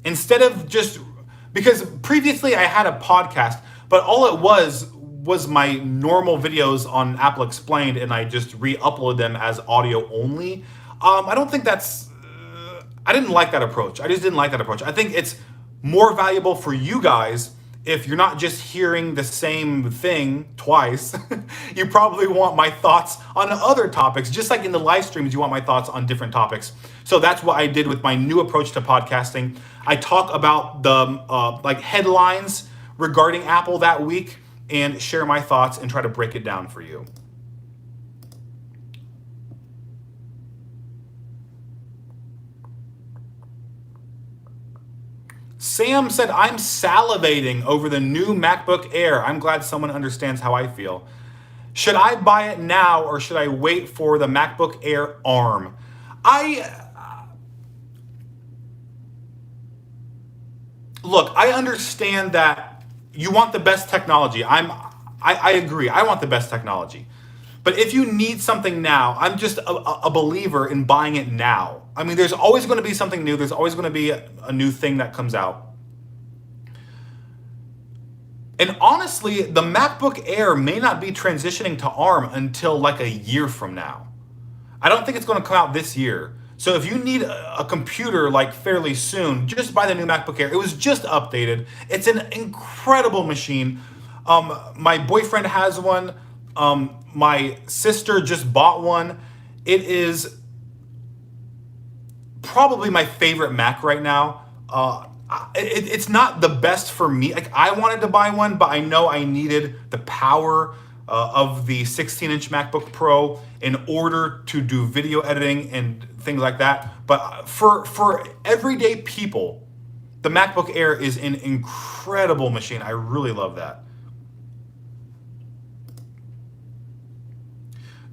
[SPEAKER 1] Instead of just because previously I had a podcast, but all it was my normal videos on Apple Explained, and I just re-upload them as audio only. I don't think that's. I didn't like that approach. I just didn't like that approach. I think it's more valuable for you guys if you're not just hearing the same thing twice. You probably want my thoughts on other topics, just like in the live streams, you want my thoughts on different topics. So that's what I did with my new approach to podcasting. I talk about the headlines regarding Apple that week and share my thoughts and try to break it down for you. Sam said, I'm salivating over the new MacBook Air. I'm glad someone understands how I feel. Should I buy it now or should I wait for the MacBook Air ARM? Look, I understand that you want the best technology. I agree. I want the best technology. But if you need something now, I'm just a believer in buying it now. I mean, there's always going to be something new. There's always going to be a new thing that comes out. And honestly, the MacBook Air may not be transitioning to ARM until like a year from now. I don't think it's going to come out this year. So if you need a computer like fairly soon, just buy the new MacBook Air. It was just updated. It's an incredible machine. My boyfriend has one. My sister just bought one. It is probably my favorite Mac right now. It's not the best for me. Like, I wanted to buy one, but I know I needed the power of the 16-inch MacBook Pro in order to do video editing and things like that. But for everyday people, the MacBook Air is an incredible machine. I really love that.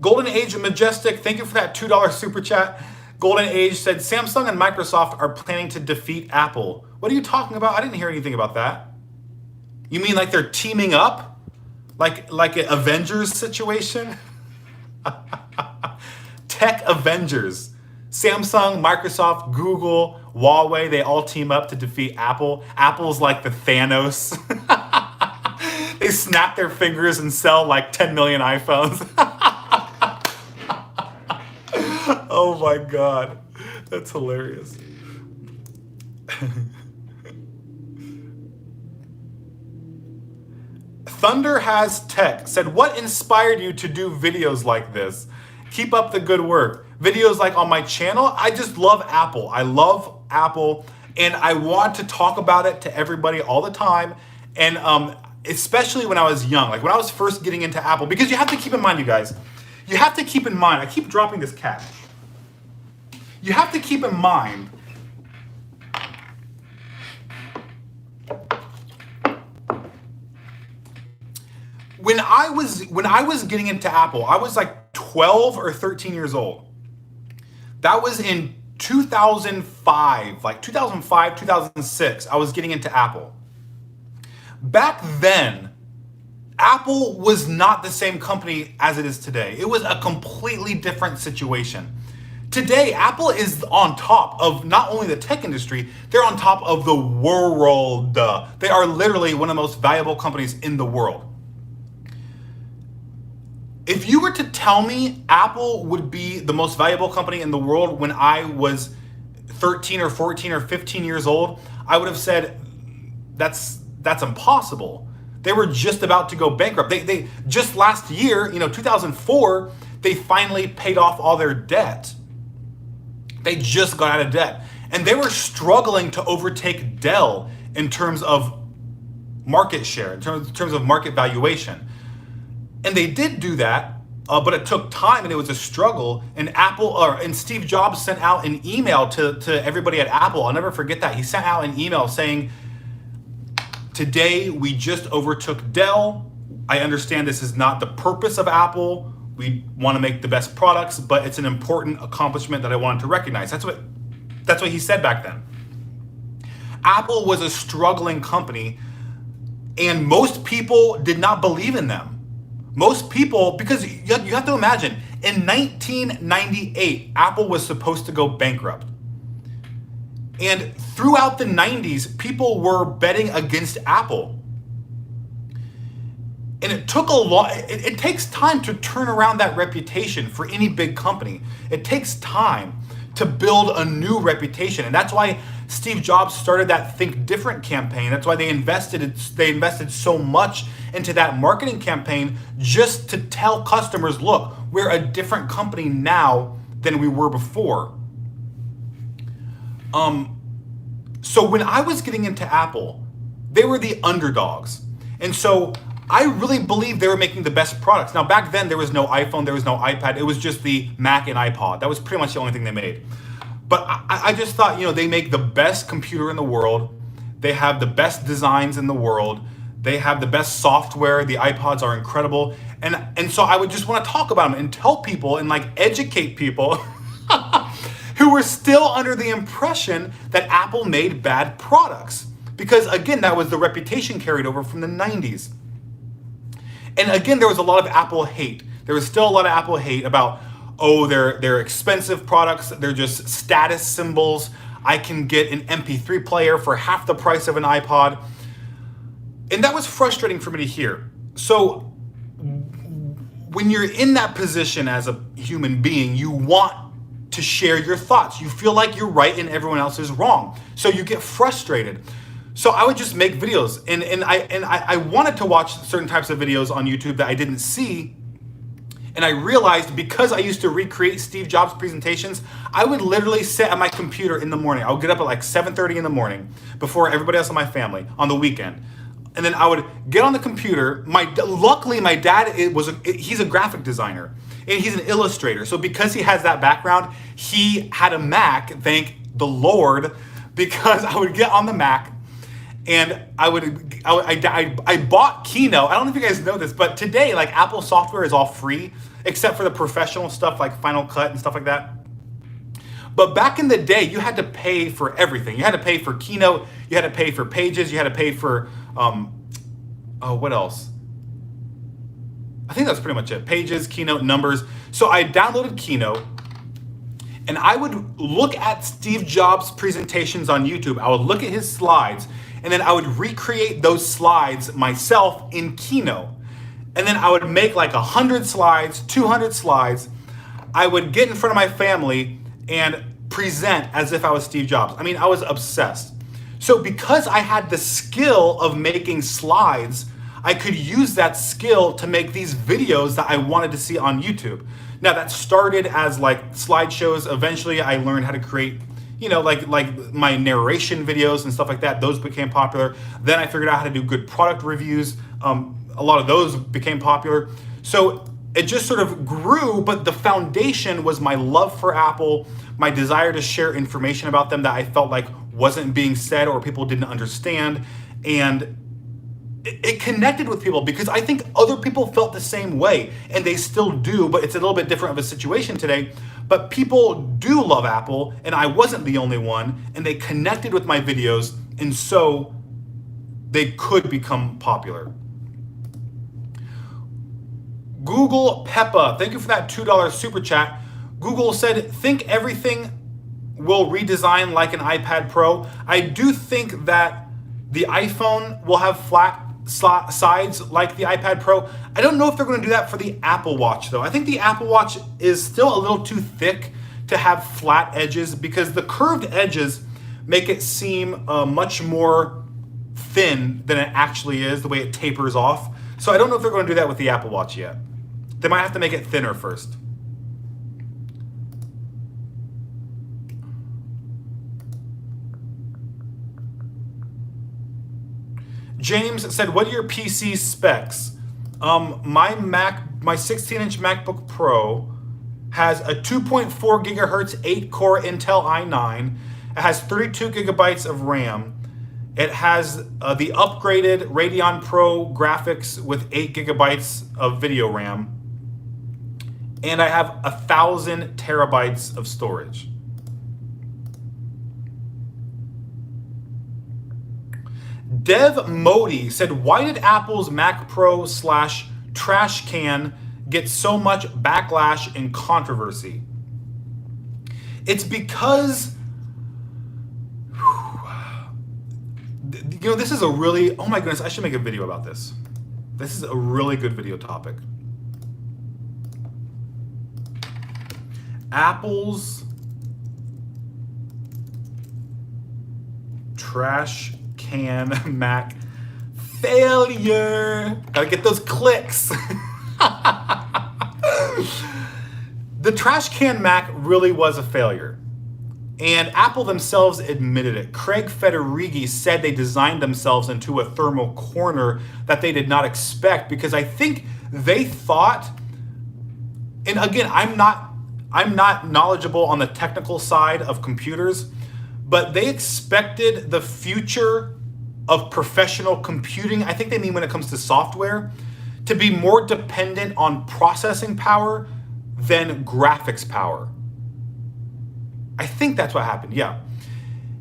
[SPEAKER 1] Golden Age Majestic, thank you for that $2 super chat. Golden Age said, Samsung and Microsoft are planning to defeat Apple. What are you talking about? I didn't hear anything about that. You mean like they're teaming up? Like an Avengers situation? Tech Avengers. Samsung, Microsoft, Google, Huawei, they all team up to defeat Apple. Apple's like the Thanos. They snap their fingers and sell like 10 million iPhones. Oh my God, that's hilarious. Thunder Has Tech said, what inspired you to do videos like this? Keep up the good work. Videos like on my channel, I just love Apple. I love Apple, and I want to talk about it to everybody all the time. And especially when I was young, like when I was first getting into Apple, because you have to keep in mind, you guys, you have to keep in mind, I keep dropping this cash. You have to keep in mind when I was getting into Apple, I was like 12 or 13 years old. That was in 2005, like 2005, 2006, I was getting into Apple. Back then, Apple was not the same company as it is today. It was a completely different situation. Today, Apple is on top of not only the tech industry, they're on top of the world. They are literally one of the most valuable companies in the world. If you were to tell me Apple would be the most valuable company in the world when I was 13 or 14 or 15 years old, I would have said that's impossible. They were just about to go bankrupt. They just last year, 2004, they finally paid off all their debt. They just got out of debt. And they were struggling to overtake Dell in terms of market share, in terms of market valuation. And they did do that, but it took time and it was a struggle. And and Steve Jobs sent out an email to everybody at Apple. I'll never forget that. He sent out an email saying, today we just overtook Dell. I understand this is not the purpose of Apple. We want to make the best products, but it's an important accomplishment that I wanted to recognize. That's what he said back then. Apple was a struggling company, and most people did not believe in them. Most people, because you have to imagine, in 1998, Apple was supposed to go bankrupt. And throughout the 90s, people were betting against Apple. And it took a lot, it takes time to turn around that reputation for any big company. It takes time to build a new reputation. And that's why Steve Jobs started that Think Different campaign. That's why they invested so much into that marketing campaign, just to tell customers, look, we're a different company now than we were before. So when I was getting into Apple, they were the underdogs. And so I really believe they were making the best products. Now, back then, there was no iPhone, there was no iPad. It was just the Mac and iPod. That was pretty much the only thing they made. But I just thought, they make the best computer in the world. They have the best designs in the world. They have the best software. The iPods are incredible. And so I would just want to talk about them and tell people and like educate people who were still under the impression that Apple made bad products. Because again, that was the reputation carried over from the 90s. And again, there was a lot of Apple hate. There was still a lot of Apple hate about, oh, they're expensive products. They're just status symbols. I can get an MP3 player for half the price of an iPod. And that was frustrating for me to hear. So when you're in that position as a human being, you want to share your thoughts. You feel like you're right and everyone else is wrong. So you get frustrated. So I would just make videos, and I wanted to watch certain types of videos on YouTube that I didn't see, and I realized because I used to recreate Steve Jobs presentations, I would literally sit at my computer in the morning. I would get up at like 7:30 in the morning before everybody else in my family on the weekend, and then I would get on the computer. Luckily, my dad he's a graphic designer and he's an illustrator. So because he has that background, he had a Mac. Thank the Lord, because I would get on the Mac. And I bought Keynote. I don't know if you guys know this, but today, like, Apple software is all free, except for the professional stuff like Final Cut and stuff like that. But back in the day, you had to pay for everything. You had to pay for Keynote. You had to pay for Pages. You had to pay for, what else? I think that's pretty much it. Pages, Keynote, Numbers. So I downloaded Keynote. And I would look at Steve Jobs' presentations on YouTube. I would look at his slides, and then I would recreate those slides myself in Keynote. And then I would make like 100 slides, 200 slides. I would get in front of my family and present as if I was Steve Jobs. I mean, I was obsessed. So because I had the skill of making slides, I could use that skill to make these videos that I wanted to see on YouTube. Now that started as like slideshows. Eventually I learned how to create, like my narration videos and stuff like that. Those became popular. Then I figured out how to do good product reviews. A lot of those became popular. So it just sort of grew, but the foundation was my love for Apple, my desire to share information about them that I felt like wasn't being said or people didn't understand. And it connected with people because I think other people felt the same way, and they still do, but it's a little bit different of a situation today. But people do love Apple, and I wasn't the only one, and they connected with my videos, and so they could become popular. Google Peppa, thank you for that $2 super chat. Google said, think everything will redesign like an iPad Pro. I do think that the iPhone will have flat sides like the iPad Pro. I don't know if they're going to do that for the Apple Watch though. I think the Apple Watch is still a little too thick to have flat edges because the curved edges make it seem much more thin than it actually is, the way it tapers off. So I don't know if they're going to do that with the Apple Watch yet. They might have to make it thinner first. James said, what are your PC specs? My 16-inch MacBook Pro has a 2.4 gigahertz 8-core Intel i9. It has 32 gigabytes of RAM. It has the upgraded Radeon Pro graphics with 8 gigabytes of video RAM. And I have 1,000 terabytes of storage. Dev Modi said, why did Apple's Mac Pro / trash can get so much backlash and controversy? It's because, this is a really, oh my goodness, I should make a video about this. This is a really good video topic. Apple's trash can Mac failure. Gotta get those clicks. The trash can Mac really was a failure. And Apple themselves admitted it. Craig Federighi said they designed themselves into a thermal corner that they did not expect because I think they thought, and again, I'm not knowledgeable on the technical side of computers, but they expected the future of professional computing, I think they mean when it comes to software, to be more dependent on processing power than graphics power. I think that's what happened, yeah.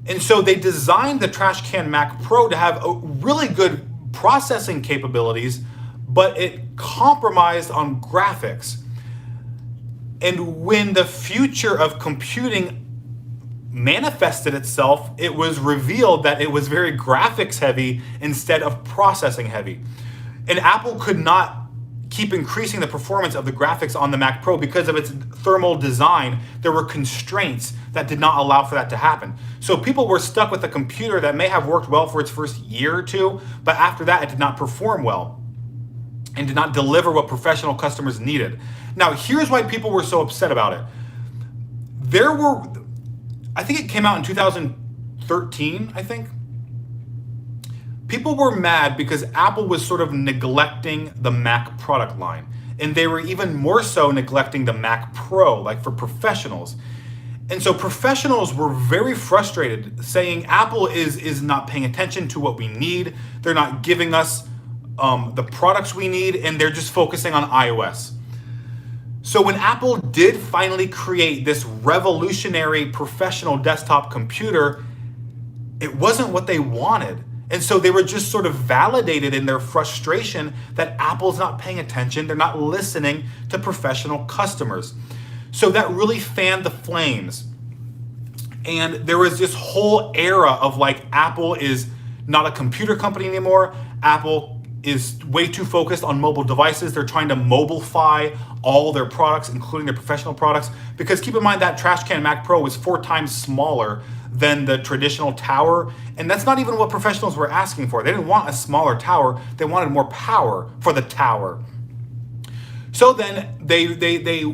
[SPEAKER 1] And so they designed the Trash Can Mac Pro to have a really good processing capabilities, but it compromised on graphics. And when the future of computing manifested itself, it was revealed that it was very graphics heavy instead of processing heavy. And Apple could not keep increasing the performance of the graphics on the Mac Pro because of its thermal design. There were constraints that did not allow for that to happen. So people were stuck with a computer that may have worked well for its first year or two, but after that it did not perform well and did not deliver what professional customers needed. Now, here's why people were so upset about it. I think it came out in 2013, I think. People were mad because Apple was sort of neglecting the Mac product line. And they were even more so neglecting the Mac Pro, like for professionals. And so professionals were very frustrated, saying Apple is not paying attention to what we need. They're not giving us the products we need, and they're just focusing on iOS. So when Apple did finally create this revolutionary professional desktop computer, it wasn't what they wanted. And so they were just sort of validated in their frustration that Apple's not paying attention. They're not listening to professional customers. So that really fanned the flames. And there was this whole era of like, Apple is not a computer company anymore. Apple is way too focused on mobile devices. They're trying to mobilify all their products, including their professional products. Because keep in mind that Trash Can Mac Pro was 4 times smaller than the traditional tower. And that's not even what professionals were asking for. They didn't want a smaller tower. They wanted more power for the tower. So then they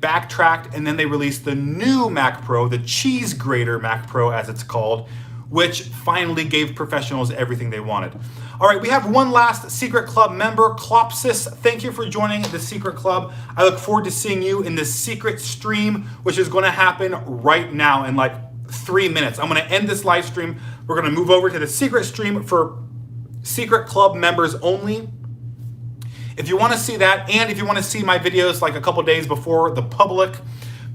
[SPEAKER 1] backtracked, and then they released the new Mac Pro, the cheese grater Mac Pro as it's called, which finally gave professionals everything they wanted. All right, we have one last Secret Club member, Clopsis. Thank you for joining the Secret Club. I look forward to seeing you in the secret stream, which is going to happen right now in like 3 minutes. I'm going to end this live stream. We're going to move over to the secret stream for Secret Club members only. If you want to see that, and if you want to see my videos like a couple days before the public,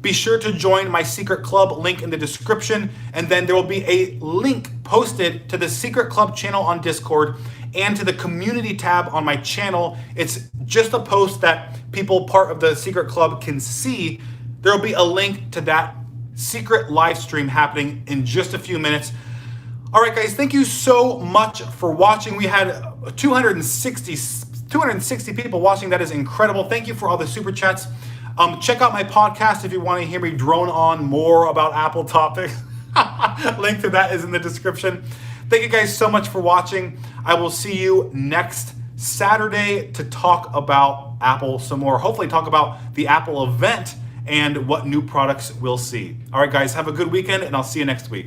[SPEAKER 1] be sure to join my Secret Club, link in the description, and then there will be a link posted to the Secret Club channel on Discord and to the community tab on my channel. It's just a post that people part of the Secret Club can see. There will be a link to that secret live stream happening in just a few minutes. All right, guys, thank you so much for watching. We had 260 people watching. That is incredible. Thank you for all the super chats. Check out my podcast if you want to hear me drone on more about Apple topics. Link to that is in the description. Thank you guys so much for watching. I will see you next Saturday to talk about Apple some more. Hopefully talk about the Apple event and what new products we'll see. All right, guys, have a good weekend, and I'll see you next week.